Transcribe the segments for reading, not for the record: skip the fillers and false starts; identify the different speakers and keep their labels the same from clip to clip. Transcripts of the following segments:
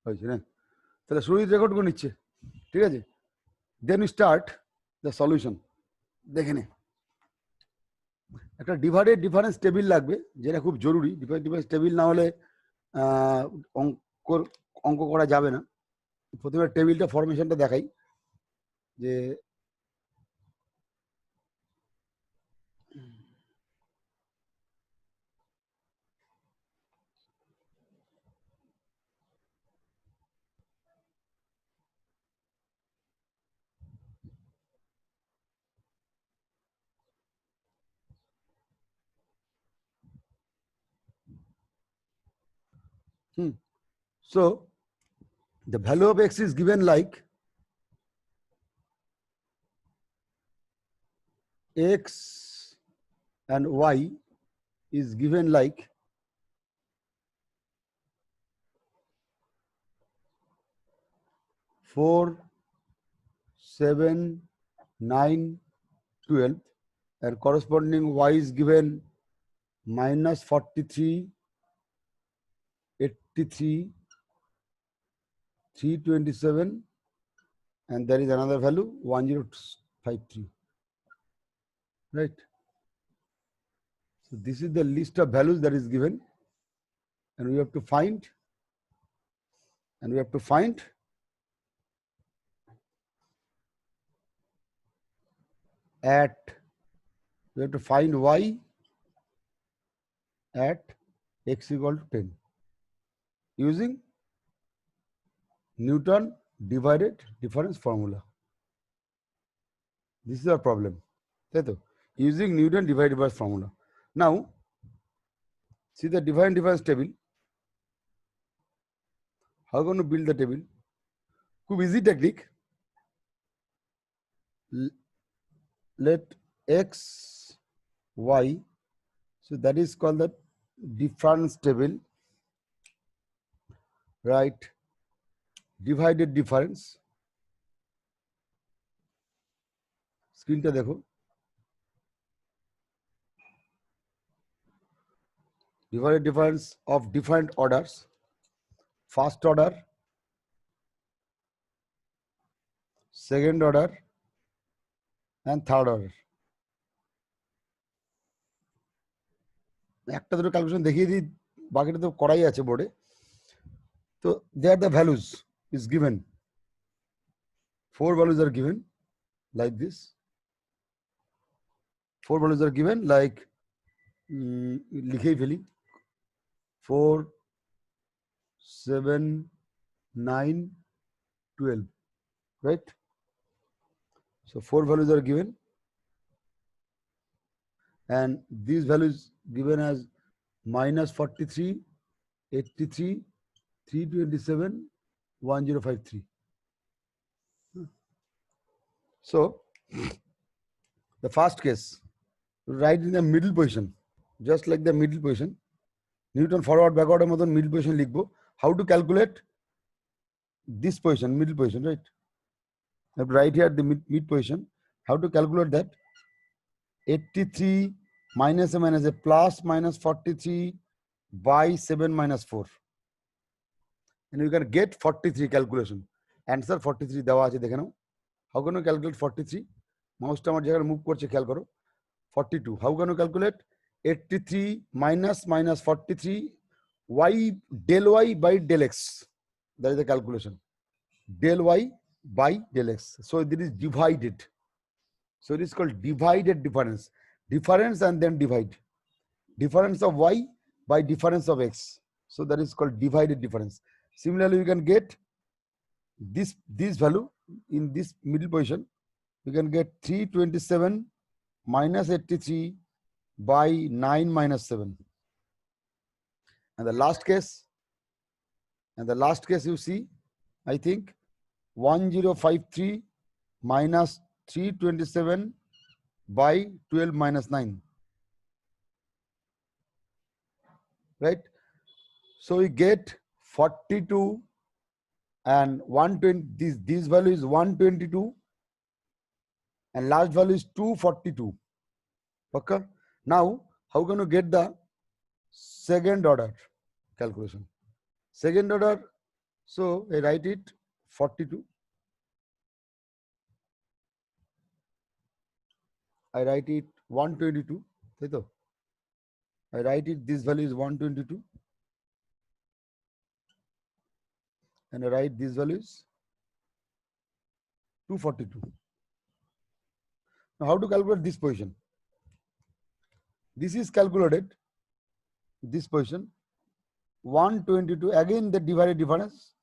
Speaker 1: হয়েছে না? তাহলে সুরজিৎ রেকর্ড করে নিচ্ছে, ঠিক আছে? Then you start the solution. দেখে নে, একটা ডিভাইডেড ডিফারেন্স টেবিল লাগবে, যেটা খুব জরুরি। ডিভাইডেড ডিফারেন্স টেবিল না হলে অঙ্ক করা যাবে না। প্রথমে টেবিলটা ফরমেশনটা দেখাই যে so the value of x is given like x and y is given like 4, 7, 9, 12, and corresponding y is given minus 43, 83, 327, and there is another value 1053, right? So this is the list of values that is given, and we have to find y at x equal to 10 using Newton divided difference formula. This is our problem. Using Newton divided difference formula. Now, see the divided difference table. How are going to build the table? खूब easy technique. Let x, y, so that is called the difference table, right? Divided difference. Screen ta dekho. Divided difference of different orders. First order, second order, and third order. একটা দুটো calculation দেখিয়ে দিই, বাকিটা তো করাই আছে বোর্ডে। তো there the values is given. 4 values are given like this. 4 values are given like লিখেই ফেলি 4, 7, 9, 12, right? So 4 values are given, and these values given as minus 43, 83, 327, 1053. So the first case, right in the middle position, just like the middle position, Newton forward backward এর মতন middle position লিখবো. How to calculate this position, middle position, right? Right here the mid position. How to calculate that? 83 minus a plus minus 43 by 7 minus 4. And you can get 43 calculation. Answer 43 দেওয়া আছে দেখে নাও. How can you calculate 43? মাউসটা আমার জায়গায় move করছে, খেয়াল করো. 42. How can you calculate 83 minus 43 y del y by del x? That is the calculation. Del y by del x. So it is divided. So it is called divided difference. Difference and then divide. Difference of y by difference of x. So that is called divided difference. Similarly, you can get this value in this middle position. You can get 327 minus 83 by 9 minus 7. And the last case you see, I think 1053 minus 327 by 12 minus 9. Right? So we get 42 and 120. This value is 122 and last value is 242. Okay? Now, how can you get the second order calculation? Second order So I write it 42. I write it 122. I write it, this value is 122. And I write this value is 242. Now how to calculate this position? This is calculated, this position, 122, again the divided difference,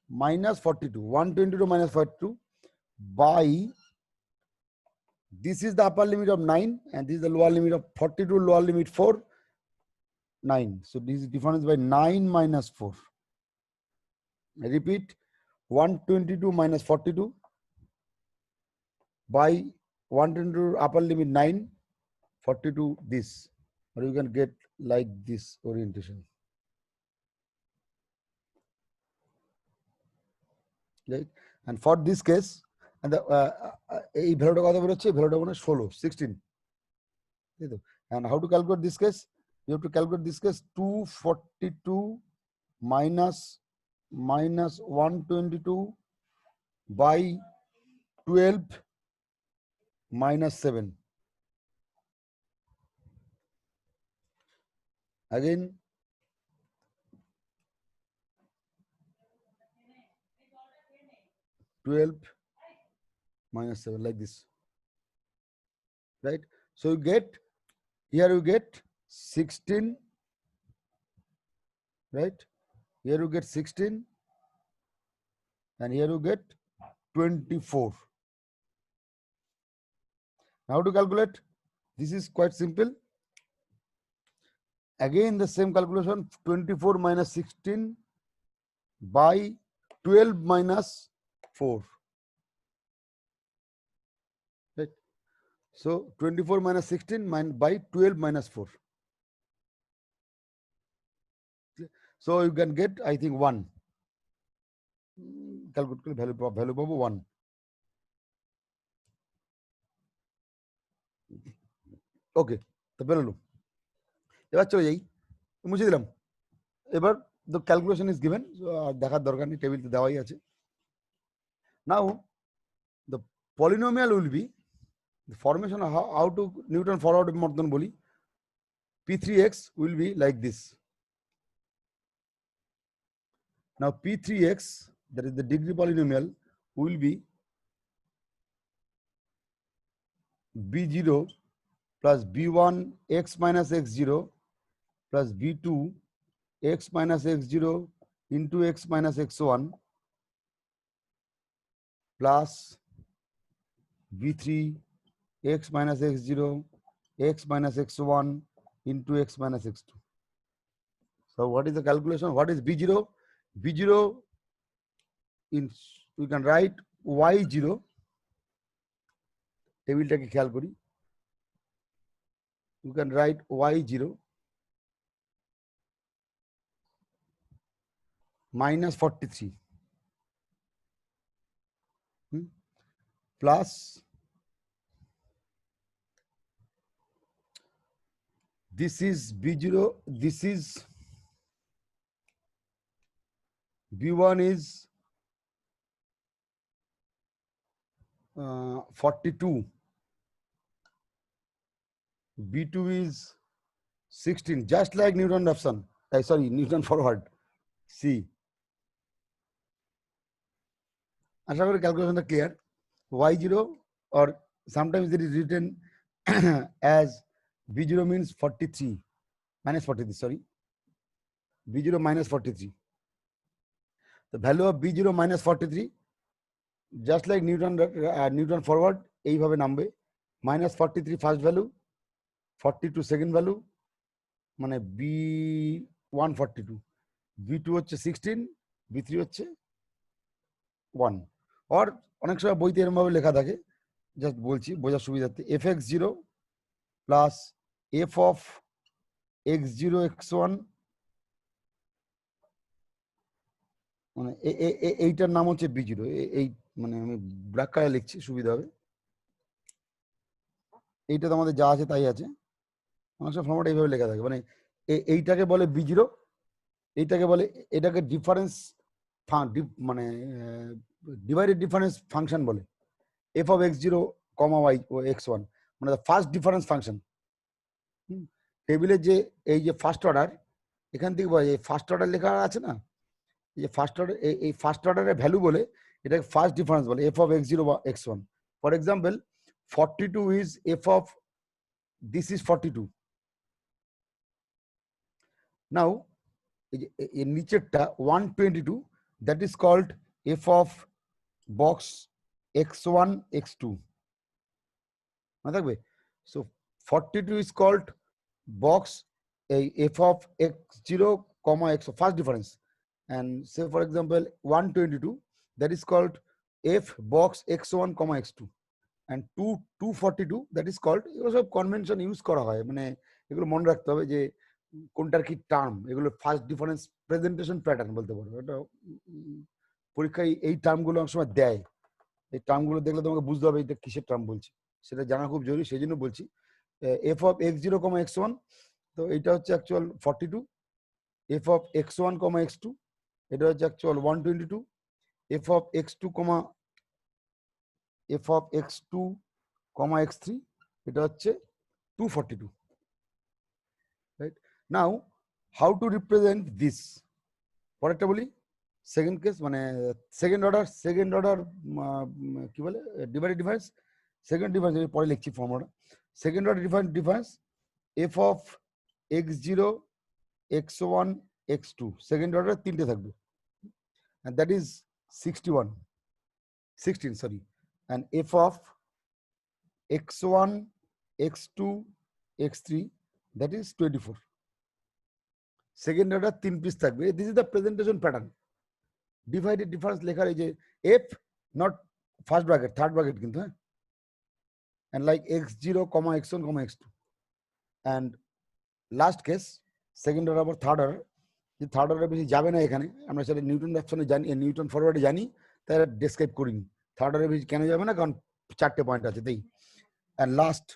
Speaker 1: minus 42, 122 minus 42 by, this is the upper limit of 9 and this is the lower limit of 42, lower limit 4, 9. So this is difference by 9 minus 4. I repeat, 122 minus 42 by 122 upper limit 9, 42 this, or you can get like this orientation. Right? And for this case, and the এই ভ্যালুটা কত বেরোচ্ছে, এই ভ্যালুটা মানে 16. And how to calculate this case? You have to calculate this case, 242 minus 122 by 12 minus 7. Again, (12 minus 7) like this, right? So you get, here you get 16, right? Here you get 16 and here you get 24. Now to calculate, this is quite simple. Again the same calculation, 24 minus 16 by 12 minus 4. Right? So 24 minus 16 by 12 minus 4. So you can get, I think, 1. Calculate value of 1. Okay, তো বেরোলো। এবার চলে যাই, মুছে দিলাম। এবার the calculation is given, দেখার দরকার নেই, টেবিলতে দেওয়াই আছে। Now the polynomial will be the formation of how to Newton forward মতন বলি, P3x will be like this. Now P3x, that is the degree polynomial, will be B0 plus B1 x minus x0 plus B2 x minus x0 into x minus x1 plus B3 x minus x0 x minus x1 into x minus x2. So what is the calculation? What is B0? B0, in we can write y0, টেবিলটাকে খেয়াল করি, you can write y0 minus 43 plus this is B0, this is B1 is 42, B2 is 16, just like Newton Raphson, sorry, Newton forward. See, আশা করি ক্যালকুলেশনটা clear. y0, or sometimes it is written as b0 means 43 minus 43, sorry, b0 minus 43. The value of b0 minus 43, just like Newton forward, এইভাবে নামবে, minus 43 first value, 42 second value, মানে b1 42, b2 হচ্ছে 16, b3 হচ্ছে 1, or অনেক সময় বইতে এরকম ভাবে লেখা থাকে, জাস্ট বলছি বোঝার সুবিধার্থে, fx0 plus f of x0 x1, মানে এইটার নাম হচ্ছে b0, এই মানে আমি ব্ল্যাক কালার লিখছি সুবিধা হবে, এইটা তো আমাদের যা আছে তাই আছে, অনেক সময় ফর্মেট এইভাবে লেখা থাকে, মানে এইটাকে বলে b0, এইটাকে বলে, এটাকে ডিফারেন্স মানে ডিভাইডেড ডিফারেন্স ফাংশন বলে, f of x zero comma y ও এক্স ওয়ান, মানে ফার্স্ট ডিফারেন্স ফাংশন। টেবিলের যে এই যে ফার্স্ট অর্ডার, এখান থেকে বলা যায় ফার্স্ট অর্ডার লেখা আছে না, এই যে ফার্স্ট অর্ডার, এই ফার্স্ট অর্ডারের ভ্যালু বলে, এটাকে ফার্স্ট ডিফারেন্স বলে, এফ অফ এক্স জিরো বা x one. For example 42 is f of this is 42। নাও এই যে এর নিচেরটা 122, that is called f of box x1 x2 মনে থাকবে। So 42 is called box a f of x0 comma x, first difference. And say for example 122, that is called f box x1 comma x2. And 242, that is called, এগুলো সব convention use করা হয়, মানে এগুলো মনে রাখতে হবে যে কোনটার কি টার্ম, এগুলো ফার্স্ট ডিফারেন্স প্রেজেন্টেশন প্যাটার্ন বলতে পারো। এটা পরীক্ষায় এই টার্মগুলো অনেক সময় দেয়, এই টার্মগুলো দেখলে তোমাকে বুঝতে হবে এটা কিসের টার্ম বলছি, সেটা জানা খুব জরুরি, সেই জন্য বলছি। F of x zero comma x one, তো এটা হচ্ছে actual 42। F of x one comma x two, এটা হচ্ছে actual 122। F of x two comma x three, এটা হচ্ছে 242। Right, now how to represent this, পরেরটা বলি। সেকেন্ড কেস মানে সেকেন্ড অর্ডার কি বলে ডিভাইডেড ডিফারেন্স, সেকেন্ড ডিফারেন্স পরে লিখছি ফর্মুলাটা। Second order difference f of x zero x one x two, second order তিনটে থাকবে, and that is 16, sorry. And f of x1 x2 x3, that is 24, second order তিন piece থাকবে। This is the presentation pattern. Divided difference লেখার এই যে F, not first bracket, third bracket কিন্তু, হ্যাঁ। and like x0 comma x1 comma x2, and last case second order আবার third order, যে third order বেশি যাবে না এখানে, আমরা সেটা নিউটন অ্যাকশনে জানি, নিউটন ফরওয়ার্ডে জানি, তাই ডেসক্রাইব করিনি। থার্ড অর্ডার বেশি কেন যাবে না, কারণ চারটে পয়েন্ট আছে তাই। and last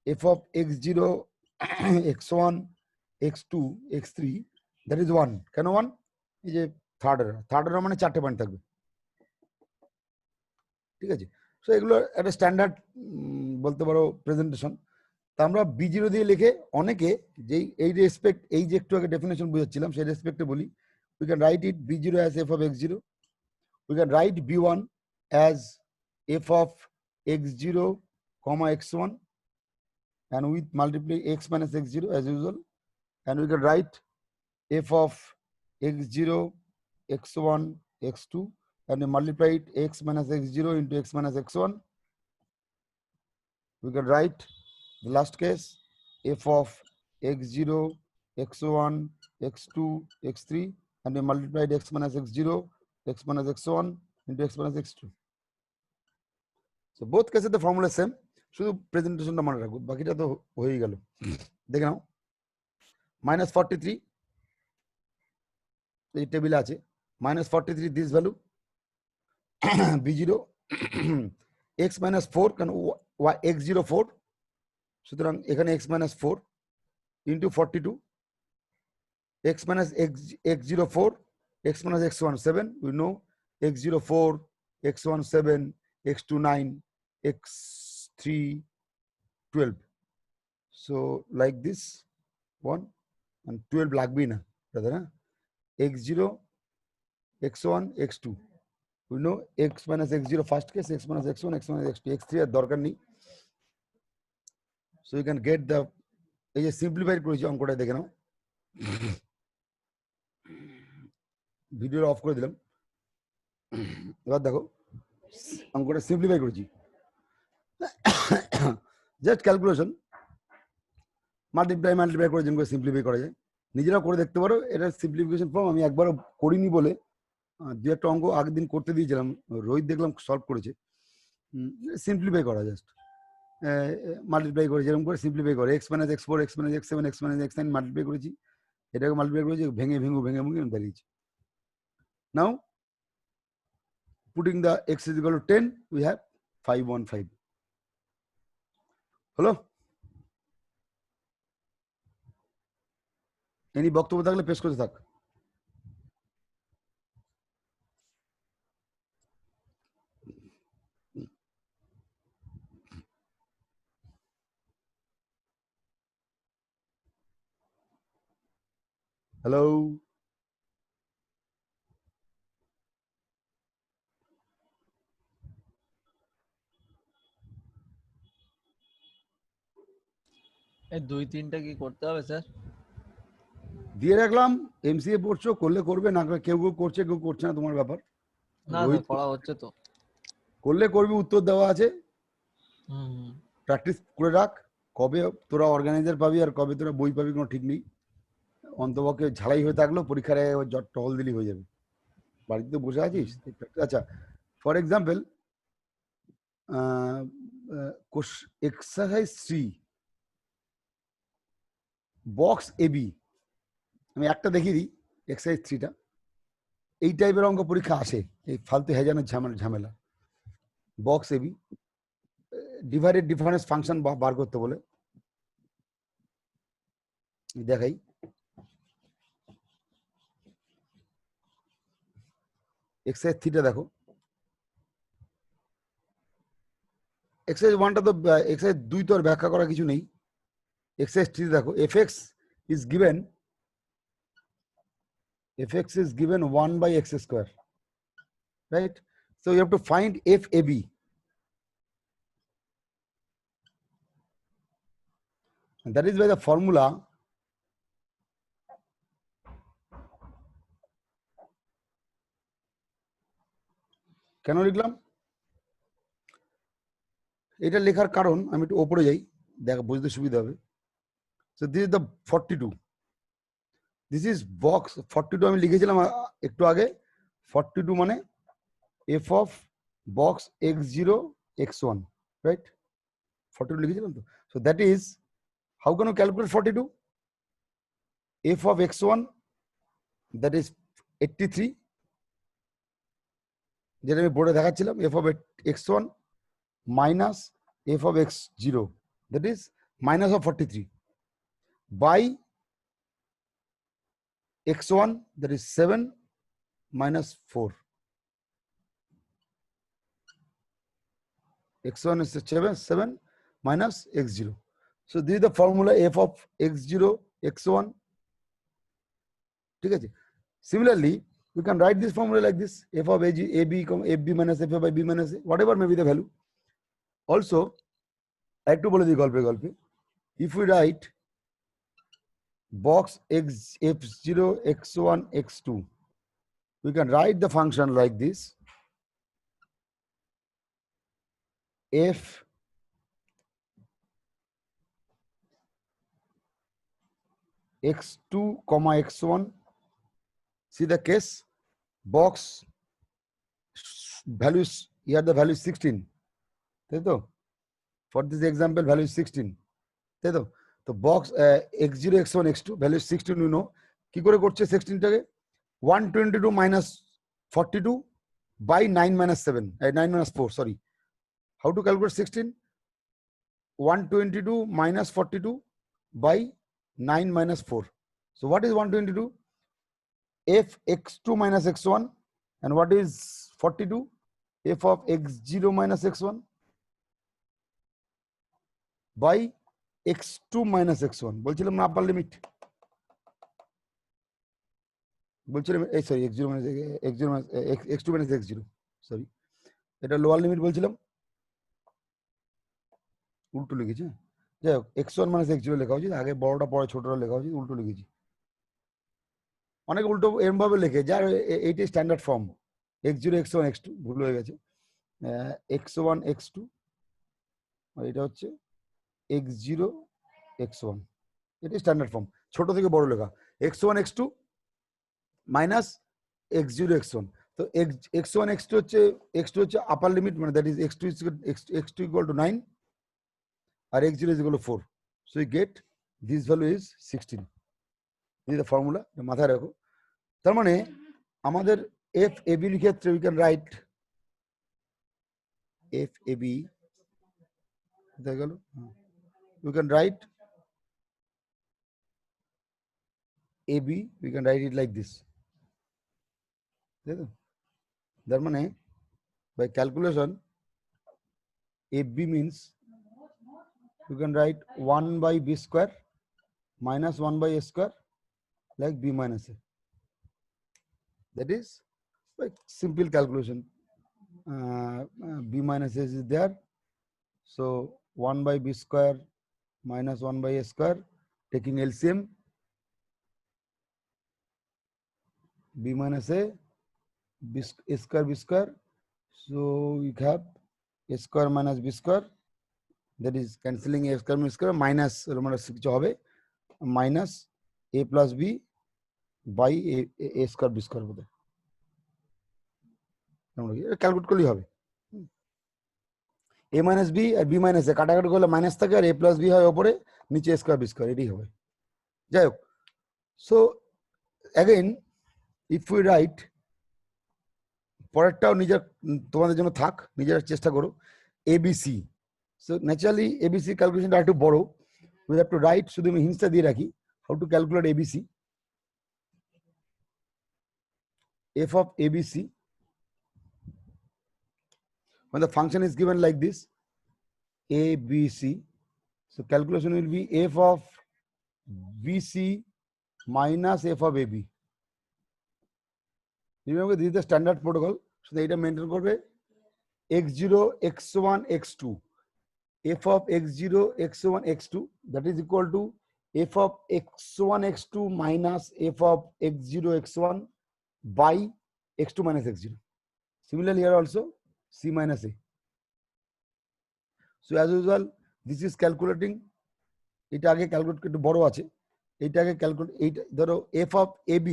Speaker 1: f of x0 x1 x2 x3, that is 1, কেন 1, এই যে থার্ড অর্ডার মানে চারটে পয়েন্ট থাকবে, ঠিক আছে। সো এগুলো একটা স্ট্যান্ডার্ড বলতে পারো প্রেজেন্টেশন। তা আমরা b0 দিয়ে লিখে, অনেকে যেই এই রেসপেক্ট, এই যে একটু আগে ডেফিনেশন বুঝাচ্ছিলাম সেই রেসপেক্টে বলি, we can write it b0 as f of x0, we can write b1 as f of x0 comma x1, and with multiply x minus x0 as usual, and we can write f of x0 x1 x2, and we multiply it x minus x0 into x minus x1. We can write the last case f of x0 x1 x2 x3, and we multiplied x minus x0 x minus x1 into x minus x2. So both cases the formula is same, শুধু প্রেজেন্টেশনটা মনে রাখবো, বাকিটা তো হয়ে গেল। দেখে নাও -43, এই টেবিলে আছে -43, this value b0 x minus 4, কারণ x0 4, সুতরাং এখানে x minus 4 into 42, x minus x0 4, x minus x1 7, we know x0 4, x1 7, x2 9, x3 12. So like this one, and 12 লাগবেই না brother, huh? x0 x1 x2, we know x minus x0 first case, x minus x1 x minus x2, x3 আর দরকার নেই। So you can get the, এই যে simplify করেছি অঙ্কটা দেখে নাও, video of করে দিলাম, এবার দেখো অঙ্কটা সিম্পলিফাই করেছি, জাস্ট ক্যালকুলেশন, মাল্টিপ্লাই করে যেন করে সিম্পলিফাই করা যায়, নিজেরা করে দেখতে পারো। এটা সিম্পলিফিকেশন ফর্ম, আমি একবারও করিনি বলে দু একটা অঙ্ক আগের দিন করতে দিয়েছিলাম, রোহিত দেখলাম সলভ করেছে। সিম্পলিফাই করা, জাস্ট মাল্টিপ্লাই করে যেরকম করে সিম্পলিফাই করে, x minus x four, x minus x seven, x minus x nine multiply করেছি, এটাকে মাল্টিপ্লাই করেছি, ভেঙে দাঁড়িয়েছি। Now putting the x is equal to 10, we have 515। হলো? এনি বক্তব্য থাকলে পেশ করতে থাক। হ্যালো,
Speaker 2: এই 2-3টা কি করতে হবে স্যার?
Speaker 1: দিয়ে রাখলাম। এমসিএ পড়ছো, করলে করবে, না করলে কেউ কেউ করছে কেউ করছে না, তোমার ব্যাপার।
Speaker 2: না স্যার,
Speaker 1: রোহিত
Speaker 2: করা হচ্ছে তো।
Speaker 1: করলে করবি, উত্তর দেওয়া আছে,
Speaker 2: হুম।
Speaker 1: প্র্যাকটিস করে রাখ। কবে তোরা অর্গানাইজার পাবি আর কবে তোরা বই পাবি কোনো ঠিক নেই। অন্তপক্ষে ঝালাই হয়ে থাকলো, পরীক্ষার আগে জট টহল দিলি হয়ে যাবে। বাড়িতে বসে আছিস। আচ্ছা, for example exercise 3 box AB, আমি একটা দেখিয়ে দিই। এক্সারসাইজ 3টা এই টাইপের অঙ্ক পরীক্ষা আসে, এই ফালতু হেজানোর ঝামেলা। Box AB divided difference function বার করতে বলে, দেখাই। এক্সারসাইজ 3টা দেখো। এক্সারসাইজ 1টা তো, এক্সারসাইজ 2 তো আর ব্যাখ্যা করা কিছু নেই। এক্সারসাইজ 3 দেখো, fx is given 1 by x square, right? So you have to find fab. And that is by the formula কেন লিখলাম এটা, লেখার কারণ আমি একটু ওপরে যাই, দেখ বুঝতে সুবিধা হবে। So this is the 42, this is box 42 আমি লিখেছিলাম একটু আগে। 42 মানে f of box x0 x1, right? 42 লিখেছিলাম তো। So that is, how can you calculate 42? f of x1, that is 83, যেটা আমি বোর্ডে দেখাচ্ছিলাম, f of x1 minus f of x0, that is minus of 43, by x1, that is 7 minus 4. x1 is 7 minus x0. So this is the formula f of x0 x1. ঠিক আছে? Similarly, we can write this formula like this: f of ab fb minus f by b minus a, whatever may be the value. Also, একটু বলে দিই গল্পে গল্পে, if we write box x f0 x1 x2, we can write the function like this: f x2 comma x1, see the case, box values, here the value is 16, তাই তো? For this example value is 16, তাই তো? তো box x0 x1 x2 value is 16, you know কি করে করছে 16 টাকে? 122 minus 42 by 9 minus 7, 9 minus 4, sorry. How to calculate 16? 122 minus 42 by 9 minus 4. So what is 122? F x2 minus x1. And what is 42? F of x0 minus x1 by x2 minus x1. বলছিলাম না আপার limit, বলছিলাম এই sorry x0 minus x0 minus x2 minus x0, sorry এটা lower limit বলছিলাম, উল্টো লিখেছি। যাই হোক, x1 minus x0 লেখা উচিত, আগে বড়টা পরে ছোটটা লেখা উচিত, উল্টো লিখেছি। অনেকে উল্টো এরম ভাবে লেখে, যার এইটাই standard form, x0 x1 x2, ভুল হয়ে গেছে, x1 x2, আর এটা হচ্ছে x0 x1, এটাই স্ট্যান্ডার্ড ফর্ম, ছোট থেকে বড় লেখা, x1 x2 minus x0 x1। তো x1 x2 হচ্ছে, x2 হচ্ছে আপার লিমিট, মানে that is x2 equal to 9 আর x0 is equal to 4, so you get this value is 16. this is the formula, মাথায় রাখো। তার মানে আমাদের f ab এর ক্ষেত্রে we can write f ab, দেখা গেল, we can write ab, we can write it like this, তাই তো? তার মানে by calculation ab means you can write 1 by b square minus 1 by a square, like b minus a. That is like simple calculation. B minus a is there. So 1 by b square minus 1 by a square, taking LCM, b minus a, a square b square. So you have a square minus b square, that is cancelling a square minus square, minus minus a plus b by a square b square বোধ calculate করলেই হবে। a minus b R b minus a কাটাকাটি করলে minus থাকে, আর a plus b হয় উপরে, নিচে a square b square, এটাই হবে। যাই হোক, so again if we write, পরেরটাও নিজের তোমাদের জন্য থাক, নিজেরা চেষ্টা করো, এবিসি। সো ন্যাচারালি এবিসি ক্যালকুলেশনটা একটু বড়, উই হ্যাভ টু রাইট, শুধু আমি হিন্টসটা দিয়ে রাখি, how to calculate ABC. f of abc, when the function is given like this, abc, so calculation will be f of bc minus f of ab. Remember, this is the standard protocol, so এটা maintain করবে x0 x1 x2, f of x0 x1 x2, that is equal to f of x1 x2 minus f of x0 x1 by x2 minus x0. Similarly here also c minus a. So as usual, this is calculating, এটা আগে calculate একটু বড় আছে, এটা আগে calculate, এইটা ধরো f of ab,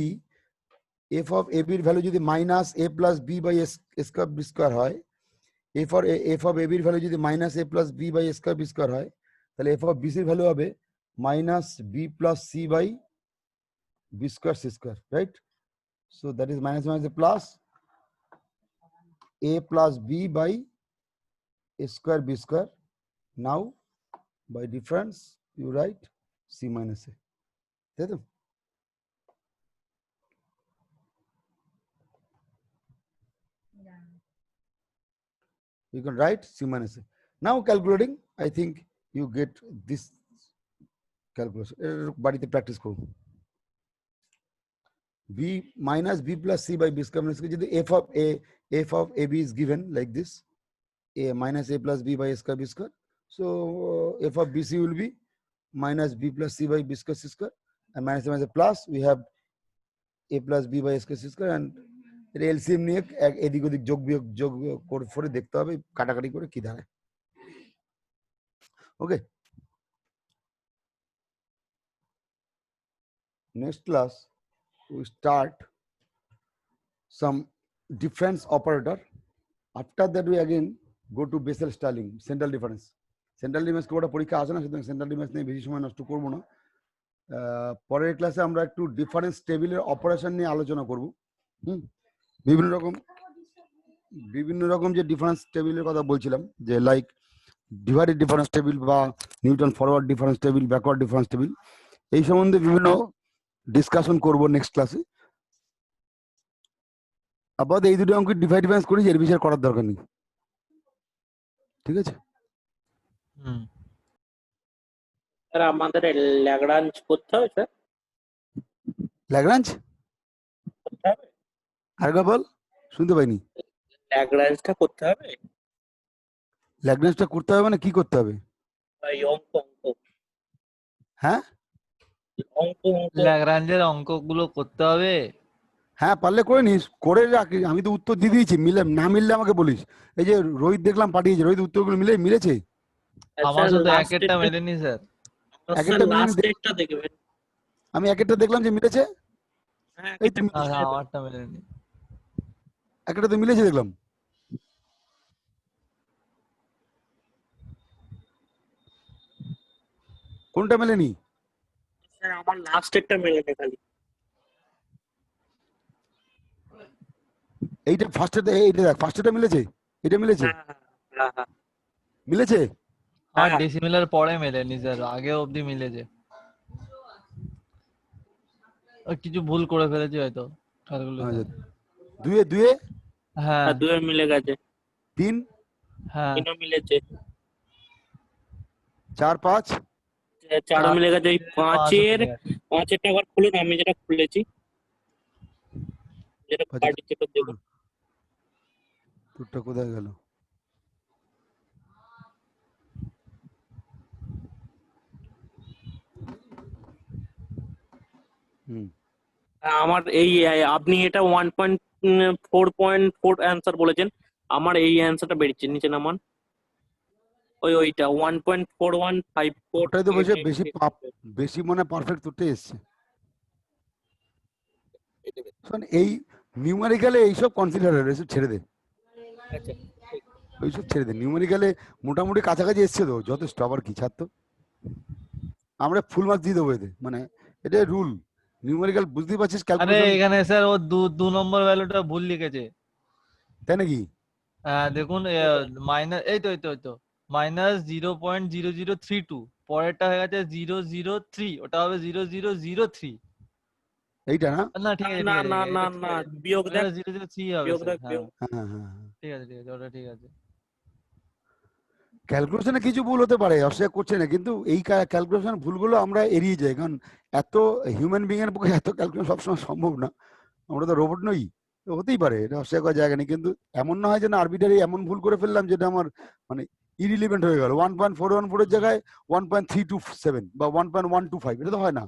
Speaker 1: f of ab এর ভ্যালু যদি minus a plus b by s square b square হয়, f of ab এর ভ্যালু যদি minus a plus b by square b square হয়, তাহলে f of bc এর value হবে minus b plus c by b square c square, right? So that is minus minus a plus a plus b by a square b square. Now by difference you write c minus a. তাই তো? You can write c minus a. Now calculating, I think you get this calculation. বাড়িতে practice করুন। b minus b plus c by b square minus, যদি f of ab is given like this, a minus a plus b by a square b square, so f of bc will be minus b plus c by b square c square, and minus a plus, we have a plus b by a square c square, and LCM নিয়ে এদিক ওদিক যোগ বিয়োগ করে দেখতে হবে কাটাকাটি করে কি দাঁড়ায়। ওকে, next class we start some difference operator. After that we again go to Bessel-Starling, central difference. Central difference কোটা পরীক্ষা আসে না, সুতরাং সেন্ট্রাল ডিফারেন্স নিয়ে বেশি সময় নষ্ট করব না। পরের ক্লাসে আমরা একটু ডিফারেন্স টেবিলের অপারেশন নিয়ে আলোচনা করব। বিভিন্ন রকম যে ডিফারেন্স টেবিলের কথা বলছিলাম, যে লাইক ডিভাইডেড ডিফারেন্স টেবিল বা Newton forward difference table, backward difference table, এই সম্বন্ধে বিভিন্ন ডিসকাশন করব নেক্সট ক্লাসে। আপাতত এই দুটো অঙ্ক ডিভাইড ডিফারেন্স করি, এর বিষয়ে করার দরকার নেই, ঠিক আছে?
Speaker 3: স্যার আমাদের ল্যাগ্রাঞ্জ করতে হবে স্যার?
Speaker 1: ল্যাগ্রাঞ্জ
Speaker 3: করতে হবে?
Speaker 1: আরেকবার বল, শুনতে পাইনি।
Speaker 3: ল্যাগ্রাঞ্জটা করতে হবে?
Speaker 1: ল্যাগ্রাঞ্জটা করতে হবে মানে কি করতে হবে?
Speaker 3: এই অঙ্ক
Speaker 1: হ্যাঁ,
Speaker 2: ল্যাগ্রাঞ্জের অঙ্কগুলো করতে হবে।
Speaker 1: হ্যাঁ পারলে করে নিস, করে রাখ, আমি তো উত্তর দিয়ে দিয়েছি, মিলে না মিললে আমাকে বলিস। এই যে রোহিত দেখলাম পাঠিয়েছে, রোহিত উত্তরগুলো মিলেছে?
Speaker 2: আমার শুধু একেরটা মেলেনি স্যার।
Speaker 1: একেরটা
Speaker 3: লাস্ট ডেটটা দেখবেন।
Speaker 1: আমি একেরটা দেখলাম যে মিলেছে, এই তুমি
Speaker 2: আমারটা মেলেনি,
Speaker 1: একেরটা তো মিলেছে দেখলাম। কোনটা মেলেনি?
Speaker 3: স্যার আমার লাস্ট ডেটটা মেলেনি খালি।
Speaker 1: এইটা ফার্স্টে, এইটা দেখ ফার্স্টেটা মিলেছে, এটা মিলেছে, মিলেছে।
Speaker 2: আর ডেসিমেলের পরে মেলেনি স্যার, আগে অবধি মিলেছে। কিছু ভুল করে ফেলেছি হয়তো ক্যালকুলেশন।
Speaker 1: দুয়ে
Speaker 2: হ্যাঁ,
Speaker 3: দুয়ে মিলে গেছে।
Speaker 1: 3
Speaker 2: হ্যাঁ,
Speaker 3: 3ও মিলেছে।
Speaker 1: 4 5
Speaker 3: চারও মিলে গেছে। ওই পাঁচের
Speaker 2: মিলে গেছে।
Speaker 3: পাঁচেরটা আবার খুলুন, আমি যেটা খুলেছি, যেটা
Speaker 1: আচ্ছা,
Speaker 3: পার্টি চেকআপ দেবো।
Speaker 1: তোরটা কোথায় গেল? হুম,
Speaker 3: আমার এই আপনি এটা 1.4.4 অ্যান্সার বলেছেন, আমার এই অ্যান্সারটা বেরিয়েছে, নিচে নামান। ওইটা 1.4154।
Speaker 1: ওটাই তো বলছে বেশি মনে পারফেক্ট তোরটাই এসছে। শোন, এই নিউমারিক্যালে এইসব কনসিডার এসব ছেড়ে দে,
Speaker 3: আচ্ছা,
Speaker 1: ওইসব ছেড়ে দে। নিউমারিক্যালে মোটামুটি কাছাকাছি এসছে তো, যথেষ্ট। আবার কি ছাড়তো, আমরা ফুল মার্কস দিয়ে দেবো এতে, মানে এটাই রুল। নিউমারিক্যাল বুঝতেই পারছিস,
Speaker 2: আরে
Speaker 1: ক্যালকুলেশন।
Speaker 2: এখানে স্যার ও 2 নম্বর ভ্যালুটা ভুল লিখেছে।
Speaker 1: তাই নাকি?
Speaker 2: দেখুন মাইনাস, এই তো -0.0032, পরেরটা হয়ে গেছে 003, ওটা হবে 0003।
Speaker 1: এইটা না?
Speaker 2: না ঠিক আছে
Speaker 3: না
Speaker 2: ঠিক আছে
Speaker 3: না
Speaker 2: ঠিক আছে,
Speaker 3: না
Speaker 2: এটা ঠিক
Speaker 3: না,
Speaker 2: আছে।
Speaker 3: বিয়োগ দেখ,
Speaker 2: 003 হবে
Speaker 3: বিয়োগ
Speaker 2: স্যার,
Speaker 3: দেখ,
Speaker 2: হ্যাঁ
Speaker 3: বিয়োগ।
Speaker 1: হ্যাঁ হ্যাঁ হ্যাঁ।
Speaker 2: ঠিক আছে ঠিক আছে, ওটা ঠিক আছে।
Speaker 1: ক্যালকুলেশনে কিছু ভুল হতে পারে, অস্বীকার করছে না, কিন্তু এই ক্যালকুলেশন ভুলগুলো আমরা এড়িয়ে যাই, কারণ এত হিউম্যান বিং এর পক্ষে এত ক্যালকুলেশন সবসময় সম্ভব না। আমরা তো রোবট নই, তো হতেই পারে, এটা অস্বীকার করার জায়গা নেই। কিন্তু এমন না হয় যে না আরবিটারি এমন ভুল করে ফেললাম যেটা আমার মানে ইরিলিভেন্ট হয়ে গেল। 1.414 এর জায়গায় 1.327 বা 1.125, এটা তো হয় না।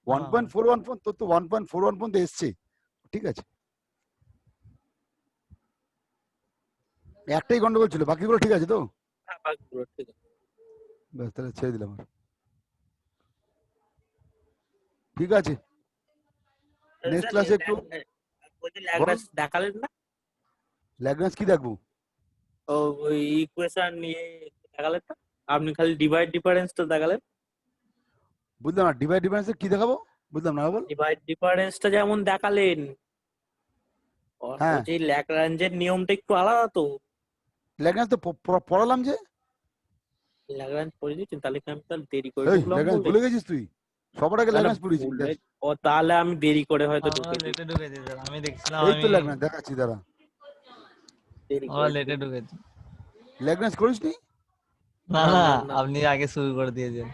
Speaker 1: 1.414, তোর তো 1.41 পর্যন্ত এসছে, ঠিক আছে। একটাই গন্ডগোল ছিল, বাকিগুলো ঠিক আছে তো?
Speaker 3: হ্যাঁ, বাকিগুলো ঠিক আছে।
Speaker 1: ব্যাস, তাহলে ছেড়ে দিলাম আর। ঠিক আছে, নেক্সট
Speaker 3: স্যার,
Speaker 1: ক্লাসে একটু
Speaker 3: ওই যে ল্যাগ্রাঞ্জ দেখালেন না,
Speaker 1: ল্যাগ্রাঞ্জ কি দেখবো?
Speaker 3: ওই ইকুয়েশন নিয়ে দেখালেন না, আপনি খালি ডিভাইড ডিফারেন্সটা দেখালেন।
Speaker 1: বুঝলাম না, ডিভাইড ডিফারেন্স কি দেখাবো? বুঝলাম না, বল।
Speaker 3: ডিভাইড ডিফারেন্সটা যেমন দেখালেন,
Speaker 1: হ্যাঁ,
Speaker 3: যে ল্যাগ্রাঞ্জের নিয়মটা একটু আলাদা তো।
Speaker 1: ল্যাগ্রাঞ্জ তো পড়ালাম যে।
Speaker 3: ল্যাগ্রাঞ্জ পড়ে দিয়েছেন, তাহলে কি আমি তাহলে দেরি করে
Speaker 1: এই
Speaker 3: ঢুকলাম
Speaker 1: ল্যাগ্রাঞ্জ
Speaker 3: বলে?
Speaker 1: ভুলে গেছিস তুই? সবার আগে
Speaker 3: তাহলে
Speaker 1: ল্যাগ্রাঞ্জ পড়েছি।
Speaker 3: ভুলে, তাহলে আমি দেরি করে হয়তো
Speaker 2: আমরা
Speaker 3: ঢুকেছি,
Speaker 2: লেটে ঢুকেছি স্যার, আমি দেখছিলাম,
Speaker 1: এই তো
Speaker 2: আমি
Speaker 1: ল্যাগ্রাঞ্জ দেখাচ্ছি, দাঁড়া।
Speaker 3: দেরি
Speaker 2: আমরা
Speaker 3: করে
Speaker 2: লেটে
Speaker 3: ঢুকেছি।
Speaker 2: ঢুকেছি।
Speaker 1: ল্যাগ্রাঞ্জ করিসনি?
Speaker 2: না
Speaker 3: না
Speaker 2: না,
Speaker 3: না না,
Speaker 2: আপনি আগে শুরু করে দিয়েছেন।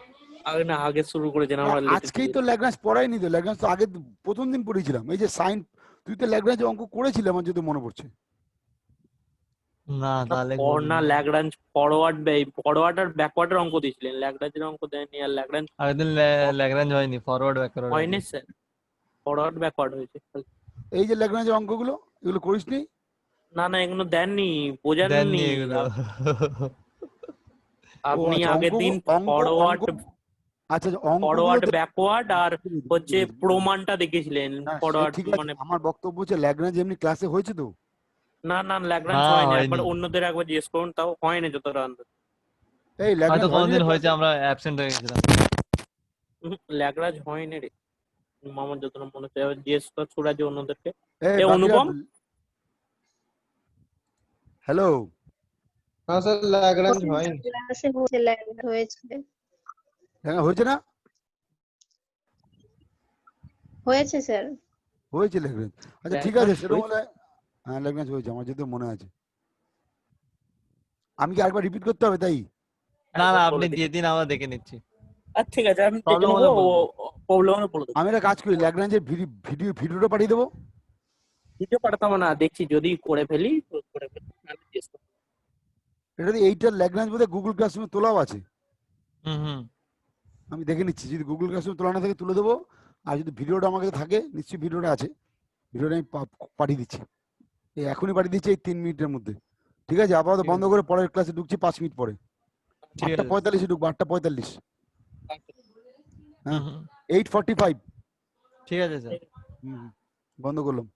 Speaker 3: আগে শুরু করেছেন, আমরা লেটে
Speaker 1: আজকেই তো ল্যাগ্রাঞ্জ পড়াইনি তো, ল্যাগ্রাঞ্জ তো আগে প্রথম দিন পড়েছিলাম। এই যে সাইন, তুই তো ল্যাগ্রাঞ্জ অঙ্ক করেছিলি আমার যদি মনে পড়ছে।
Speaker 2: না তাহলে
Speaker 3: না,
Speaker 2: করিনি।
Speaker 3: ল্যাগ্রাঞ্জ ফরওয়ার্ড আর ব্যাকওয়ার্ডের অঙ্ক দিয়েছিলেন, ল্যাগ্রাঞ্জের অঙ্ক দেয়নি। আর ল্যাগ্রাঞ্জ
Speaker 2: আগের দিন ল্যাগ্রাঞ্জ হয়নি, ফরওয়ার্ড ব্যাকওয়ার্ড
Speaker 3: হয়নি
Speaker 2: হয়েছে।
Speaker 3: স্যার, ফরওয়ার্ড ব্যাকওয়ার্ড হয়েছে।
Speaker 1: এই যে ল্যাগ্রাঞ্জের অঙ্কগুলো, এগুলো করিসনি?
Speaker 3: না না, এগুলো দেননি,
Speaker 2: দেননি
Speaker 3: বোঝাননি।
Speaker 2: এগুলো।
Speaker 1: ও
Speaker 3: আপনি
Speaker 1: আচ্ছা,
Speaker 3: আগের দিন
Speaker 1: অঙ্ক
Speaker 3: ফরওয়ার্ড
Speaker 1: আচ্ছা আচ্ছা, অঙ্কগুলো
Speaker 3: ফরওয়ার্ড ব্যাকওয়ার্ড আর হচ্ছে প্রমাণটা দেখিয়েছিলেন।
Speaker 1: না সে
Speaker 3: ফরওয়ার্ড
Speaker 1: ঠিক আছে,
Speaker 3: মানে
Speaker 1: আমার বক্তব্য হচ্ছে ল্যাগ্রাঞ্জ এমনি ক্লাসে হয়েছে তো?
Speaker 3: না না, ল্যাগ্রাঞ্জ
Speaker 2: না
Speaker 3: হয়নি, একবার
Speaker 2: হয়নি,
Speaker 3: অন্যদের একবার জিজ্ঞেস করুন, তাও হয়নি যতটা আন্দাজ।
Speaker 1: এই
Speaker 2: হয়তো
Speaker 1: ল্যাগ্রাঞ্জ হয়নি রে
Speaker 2: কোনোদিন হয়েছে,
Speaker 1: ক্লাসে?
Speaker 2: আমরা অ্যাবসেন্ট হয়ে গেছিলাম।
Speaker 3: ল্যাগ্রাঞ্জ হয়নি রে, আমার যতটা মনে হচ্ছে। এবার জিজ্ঞেস কর সুরাজ অন্যদেরকে।
Speaker 1: এই
Speaker 3: এ
Speaker 1: বাকিরা,
Speaker 3: অনুপম,
Speaker 1: হ্যালো।
Speaker 4: হ্যাঁ স্যার, ল্যাগ্রাঞ্জ হয়নি।
Speaker 5: ক্লাসে হচ্ছে ল্যান্ড হয়েছে
Speaker 1: হয়েছে না?
Speaker 5: হয়েছে স্যার।
Speaker 1: হয়েছে ল্যাগ্রাঞ্জ। আচ্ছা ঠিক আছে, সেরকম হলে হ্যাঁ ল্যাগ্রাঞ্জ হয়েছে, আমার যদি মনে আছে। আমি কি আরেকবার রিপিট করতে হবে তাই?
Speaker 2: না না,
Speaker 3: একবার
Speaker 2: আপনি
Speaker 3: বলে দিন।
Speaker 2: দিয়ে দিন, আমরা দেখে নিচ্ছি।
Speaker 3: আচ্ছা ঠিক আছে, আমি দেখে
Speaker 2: প্রবলেম
Speaker 3: নেবো,
Speaker 2: হলে বলবো।
Speaker 3: প্রবলেম হলে বলে দেবো।
Speaker 1: আমি একটা কাজ করি, ল্যাগ্রাঞ্জের ভিডিওটা পাঠিয়ে দেবো।
Speaker 3: ভিডিও পাঠাতাম না, দেখছি যদি করে ফেলি তো করে ফেলি, নাহলে জিজ্ঞেস করবো।
Speaker 1: এটা এইটার ল্যাগ্রাঞ্জ বোধহয় গুগল ক্লাসরুমে তোলাও আছে।
Speaker 2: হুম।
Speaker 1: আমি দেখে নিচ্ছি, যদি গুগল ক্লাসরুমে তোলা না থাকে তুলে দেবো। আর যদি ভিডিওটা আমার কাছে থাকে, নিশ্চয়ই ভিডিওটা আছে, ভিডিওটা আমি পাঠিয়ে দিচ্ছি। এই এখনই পাঠিয়ে দিচ্ছি, এই 3 মিনিটের মধ্যে। ঠিক আছে, আপাতত
Speaker 2: ঠিক
Speaker 1: বন্ধ
Speaker 2: আছে,
Speaker 1: করে পরের ক্লাসে ঢুকছি 5 মিনিট পরে।
Speaker 2: ঠিক আছে।
Speaker 1: 8:45 ঢুকবো, 8:45। হ্যাঁ,
Speaker 2: হুম,
Speaker 1: 8:45।
Speaker 2: ঠিক আছে স্যার।
Speaker 1: বন্ধ করলাম।